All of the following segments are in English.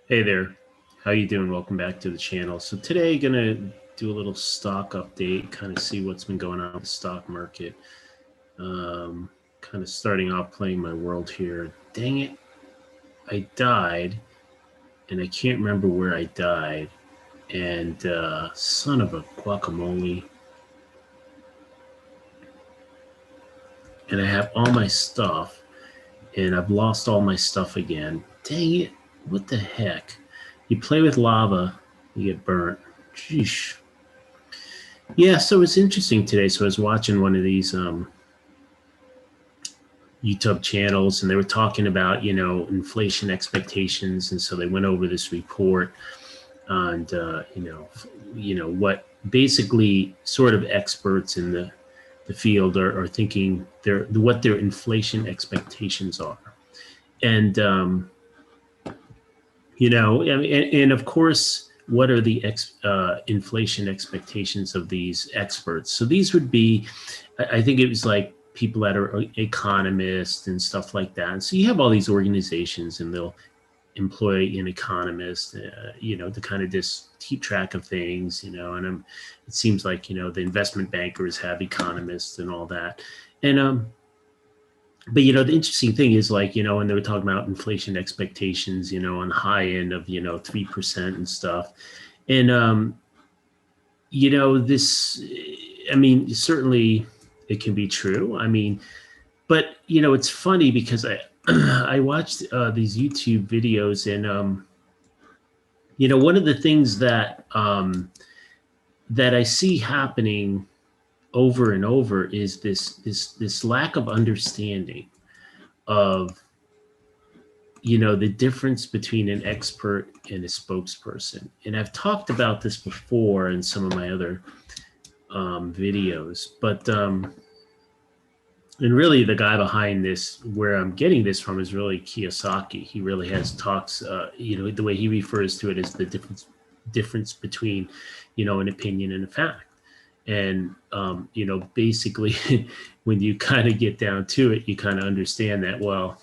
Hey there, how you doing? Welcome back to the channel. So today, gonna do a little stock update, kind of see what's been going on with the stock market. Kind of starting off playing my world here. Dang it, I died, and I can't remember where I died. And son of a guacamole. And I have all my stuff, and I've lost all my stuff again. Dang it, what the heck? You play with lava, you get burnt. Sheesh. Yeah, so it's interesting today. So I was watching one of these YouTube channels, and they were talking about inflation expectations, and so they went over this report, and what basically sort of experts in the field are thinking what their inflation expectations are, and I mean, and of course, what are the inflation expectations of these experts? So these would be, I think it was like people that are economists and stuff like that. And so you have all these organizations, and they'll employ an economist, to kind of just keep track of things, and it seems like, the investment bankers have economists and all that. And but the interesting thing is, like, when they were talking about inflation expectations, on the high end of 3% and stuff, and this, I mean, certainly it can be true. I mean, but it's funny because I I watched these YouTube videos, and one of the things that I see happening over and over is this lack of understanding of the difference between an expert and a spokesperson. And I've talked about this before in some of my other videos, but and really the guy behind this, where I'm getting this from, is really Kiyosaki. He really has talks, the way he refers to it is the difference between an opinion and a fact. And basically when you kind of get down to it, you kind of understand that, well,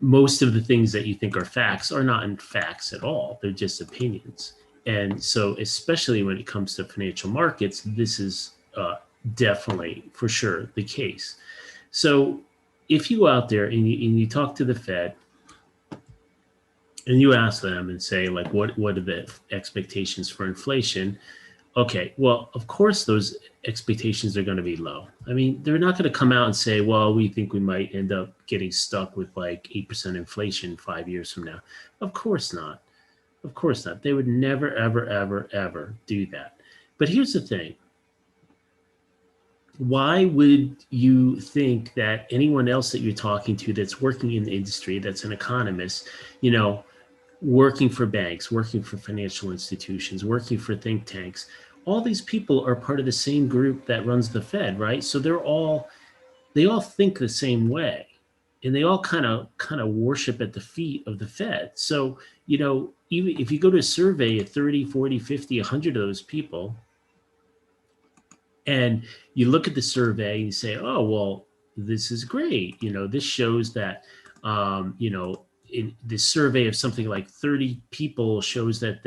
most of the things that you think are facts are not in facts at all. They're just opinions. And so, especially when it comes to financial markets, this is definitely, for sure, the case. So if you go out there and you talk to the Fed, and you ask them and say, like, what are the expectations for inflation? Okay, well, of course, those expectations are going to be low. I mean, they're not going to come out and say, well, we think we might end up getting stuck with like 8% inflation 5 years from now. Of course not. Of course not. They would never, ever, ever, ever do that. But here's the thing. Why would you think that anyone else that you're talking to that's working in the industry, that's an economist, working for banks, working for financial institutions, working for think tanks, all these people are part of the same group that runs the Fed, right? So they all think the same way, and they all kind of worship at the feet of the Fed. So, even if you go to a survey of 30, 40, 50, 100 of those people, and you look at the survey and you say, oh, well, this is great. This shows that, in this survey of something like 30 people shows that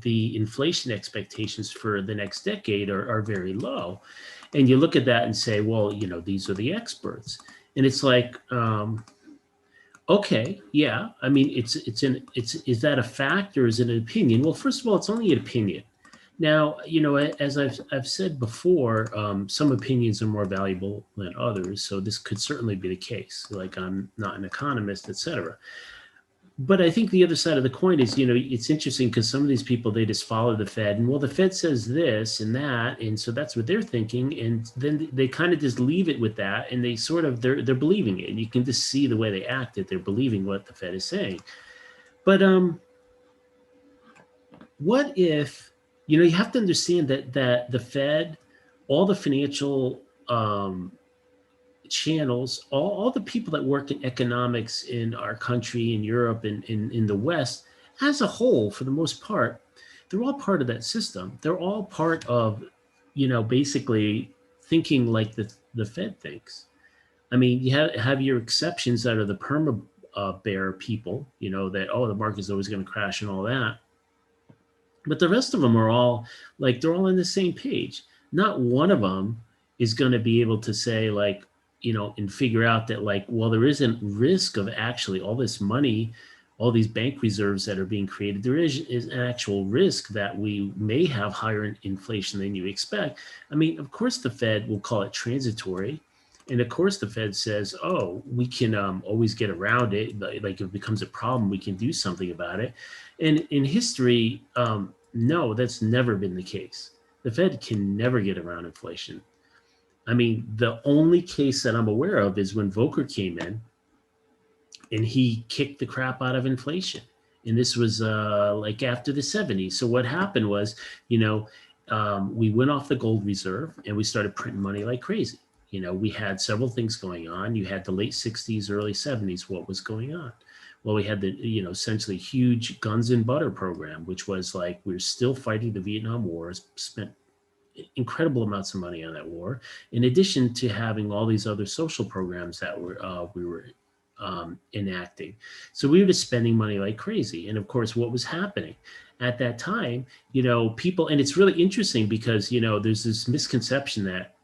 the inflation expectations for the next decade are very low. And you look at that and say, well, these are the experts. And it's like, okay, yeah. I mean, is that a fact or is it an opinion? Well, first of all, it's only an opinion. Now, as I've said before, some opinions are more valuable than others. So this could certainly be the case. Like, I'm not an economist, etc. But I think the other side of the coin is, it's interesting because some of these people, they just follow the Fed, and, well, the Fed says this and that, and so that's what they're thinking, and then they kind of just leave it with that, and they sort of they're believing it. And you can just see the way they act, that they're believing what the Fed is saying. But what if you have to understand that the Fed, all the financial channels, all the people that work in economics in our country, in Europe, and in the West, as a whole, for the most part, they're all part of that system. They're all part of, basically thinking like the Fed thinks. I mean, you have your exceptions that are the bear people, that, oh, the market is always going to crash and all that. But the rest of them are all like, they're all on the same page. Not one of them is going to be able to say, like, and figure out that, like, well, there isn't risk of actually all this money, all these bank reserves that are being created. There is an actual risk that we may have higher inflation than you expect. I mean, of course, the Fed will call it transitory. And of course, the Fed says, oh, we can always get around it. Like, if it becomes a problem, we can do something about it. And in history, no, that's never been the case. The Fed can never get around inflation. I mean, the only case that I'm aware of is when Volcker came in and he kicked the crap out of inflation. And this was like after the 70s. So what happened was, we went off the gold reserve and we started printing money like crazy. We had several things going on. You had the late 60s, early 70s. What was going on? Well, we had the, essentially huge guns and butter program, which was like, we were still fighting the Vietnam War, spent incredible amounts of money on that war, in addition to having all these other social programs that we were enacting. So we were spending money like crazy. And of course, what was happening at that time, people, and it's really interesting because, there's this misconception that,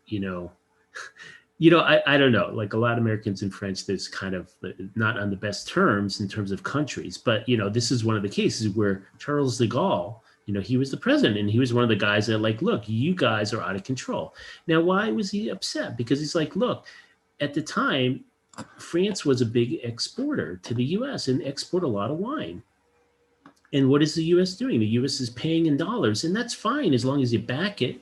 I don't know, like a lot of Americans and French, there's kind of not on the best terms in terms of countries, but, this is one of the cases where Charles de Gaulle, he was the president and he was one of the guys that, like, look, you guys are out of control. Now, why was he upset? Because he's like, look, at the time, France was a big exporter to the US and export a lot of wine. And what is the US doing? The US is paying in dollars, and that's fine as long as you back it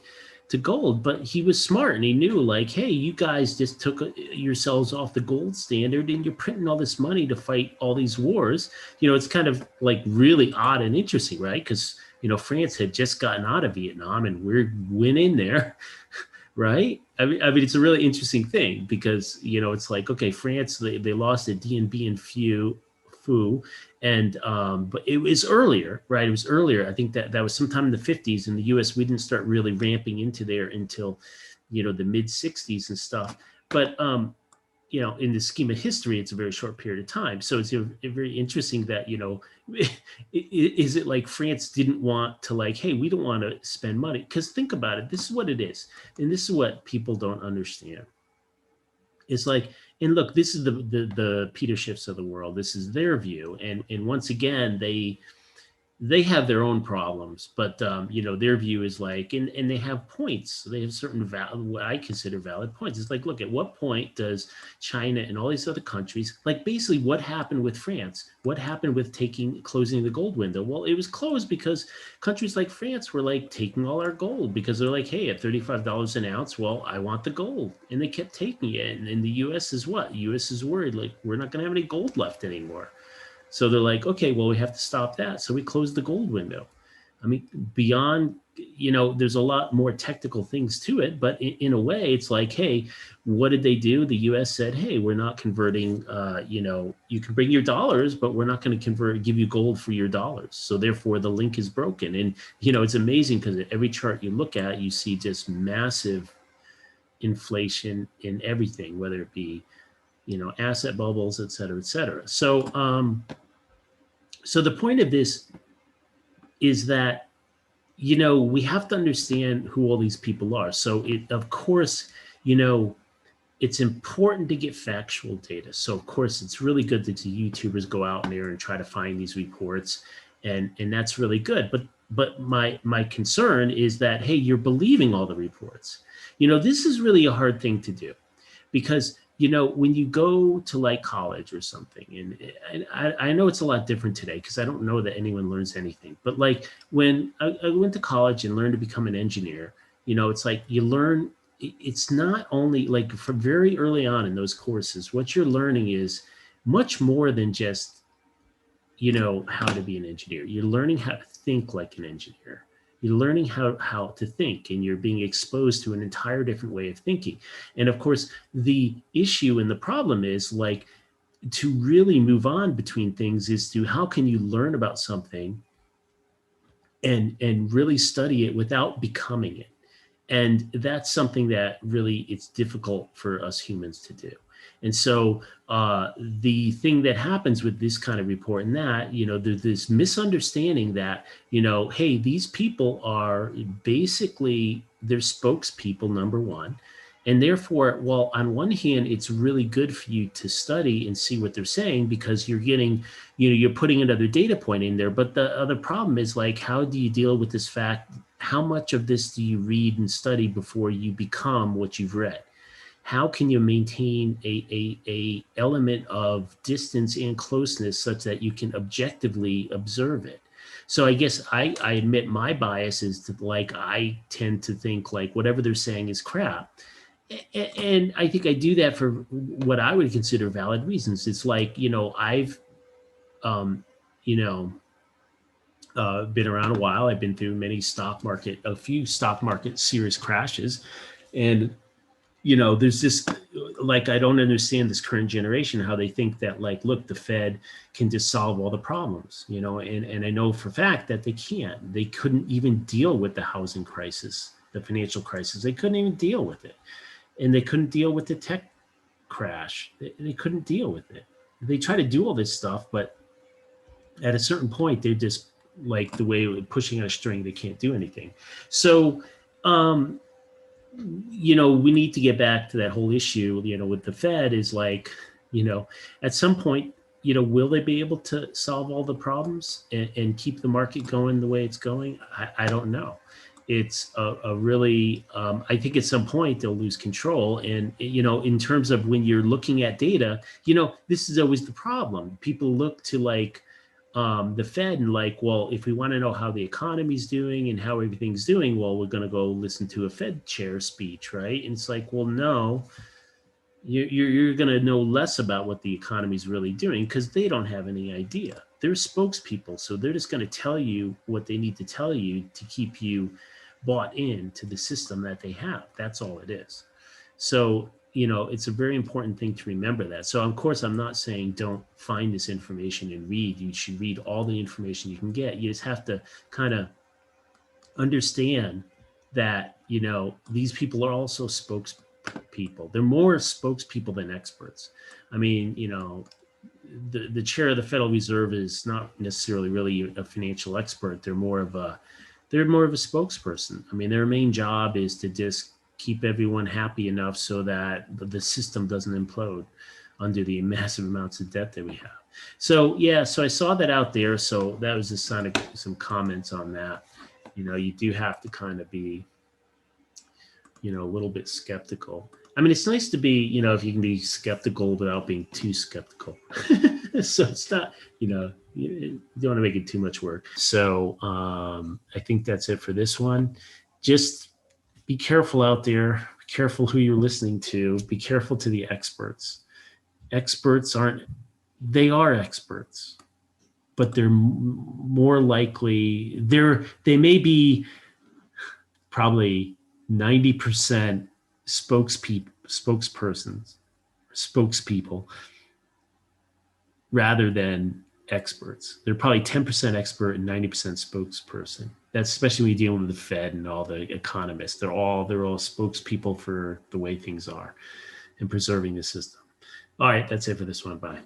to gold. But he was smart and he knew, like, hey, you guys just took yourselves off the gold standard and you're printing all this money to fight all these wars. It's kind of like really odd and interesting, right? Because France had just gotten out of Vietnam and we went in there, right? I mean, it's a really interesting thing because, it's like, okay, France, they lost at Dien Bien Phu, and but it was earlier, right? It was earlier. I think that was sometime in the 50s. In the US, we didn't start really ramping into there until, the mid 60s and stuff. But in the scheme of history, it's a very short period of time. So it's very interesting that, is it like France didn't want to, like, hey, we don't want to spend money? Because think about it. This is what it is. And this is what people don't understand. It's like, and look, this is the Peter Schiffs of the world. This is their view. And once again, they have their own problems, but their view is like, and they have points. They have certain what I consider valid points. It's like, look, at what point does China and all these other countries, like, basically what happened with France? What happened with closing the gold window? Well, it was closed because countries like France were like taking all our gold because they're like, hey, at $35 an ounce, well, I want the gold, and they kept taking it. And the U.S. is what? U.S. is worried, like, we're not going to have any gold left anymore. So they're like, okay, well, we have to stop that. So we closed the gold window. I mean, beyond, there's a lot more technical things to it, but in a way, it's like, hey, what did they do? The U.S. said, hey, we're not converting, you can bring your dollars, but we're not going to give you gold for your dollars. So therefore, the link is broken. And, it's amazing because every chart you look at, you see just massive inflation in everything, whether it be, asset bubbles, et cetera, et cetera. So, so the point of this is that, we have to understand who all these people are. So of course, it's important to get factual data. So of course, it's really good that the YouTubers go out there and try to find these reports, and that's really good. But my concern is that, hey, you're believing all the reports. This is really a hard thing to do because, when you go to like college or something, and I know it's a lot different today because I don't know that anyone learns anything, but like when I went to college and learned to become an engineer, it's like you learn, it's not only like from very early on in those courses, what you're learning is much more than just, how to be an engineer. You're learning how to think like an engineer. You're learning how to think, and you're being exposed to an entire different way of thinking. And of course, the issue and the problem is, like, to really move on between things is to, how can you learn about something and really study it without becoming it? And that's something that really, it's difficult for us humans to do. And so the thing that happens with this kind of report and that, there's this misunderstanding that, hey, these people are basically, they're spokespeople, number one. And therefore, well, on one hand, it's really good for you to study and see what they're saying because you're getting, you're putting another data point in there. But the other problem is like, how do you deal with this fact? How much of this do you read and study before you become what you've read? How can you maintain a element of distance and closeness such that you can objectively observe it? So I guess I admit my bias is to like, I tend to think like whatever they're saying is crap. And I think I do that for what I would consider valid reasons. It's like, I've, you know, been around a while. I've been through a few stock market serious crashes. And, there's this, like, I don't understand this current generation, how they think that like, look, the Fed can just solve all the problems, and I know for a fact that they can't. They couldn't even deal with the housing crisis, the financial crisis. They couldn't even deal with it. And they couldn't deal with the tech crash. They couldn't deal with it. They try to do all this stuff, but at a certain point, they're just like the way pushing on a string. They can't do anything. So, we need to get back to that whole issue, with the Fed is like, at some point, will they be able to solve all the problems and keep the market going the way it's going? I don't know. It's a really, I think at some point they'll lose control. And, in terms of when you're looking at data, this is always the problem. People look to like the Fed and like, well, if we want to know how the economy's doing and how everything's doing, well, we're going to go listen to a Fed chair speech, right? And it's like, well, no, you're going to know less about what the economy's really doing because they don't have any idea. They're spokespeople, so they're just going to tell you what they need to tell you to keep you bought into the system that they have. That's all it is. So, it's a very important thing to remember that. So, of course, I'm not saying don't find this information and read. You should read all the information you can get. You just have to kind of understand that, these people are also spokespeople. They're more spokespeople than experts. I mean, the chair of the Federal Reserve is not necessarily really a financial expert. They're more of a spokesperson. I mean, their main job is to just keep everyone happy enough so that the system doesn't implode under the massive amounts of debt that we have. So, yeah, so I saw that out there. So that was just some comments on that. You do have to kind of be, a little bit skeptical. I mean, it's nice to be, if you can be skeptical without being too skeptical. So it's not, you don't want to make it too much work. So I think that's it for this one. Just be careful out there. Be careful who you're listening to. Be careful to the experts. Experts they are experts, but they're more likely, they may be probably 90% spokespersons, spokespeople, rather than experts. They're probably 10% expert and 90% spokesperson. That's especially when you're dealing with the Fed and all the economists. They're all spokespeople for the way things are and preserving the system. All right, that's it for this one. Bye.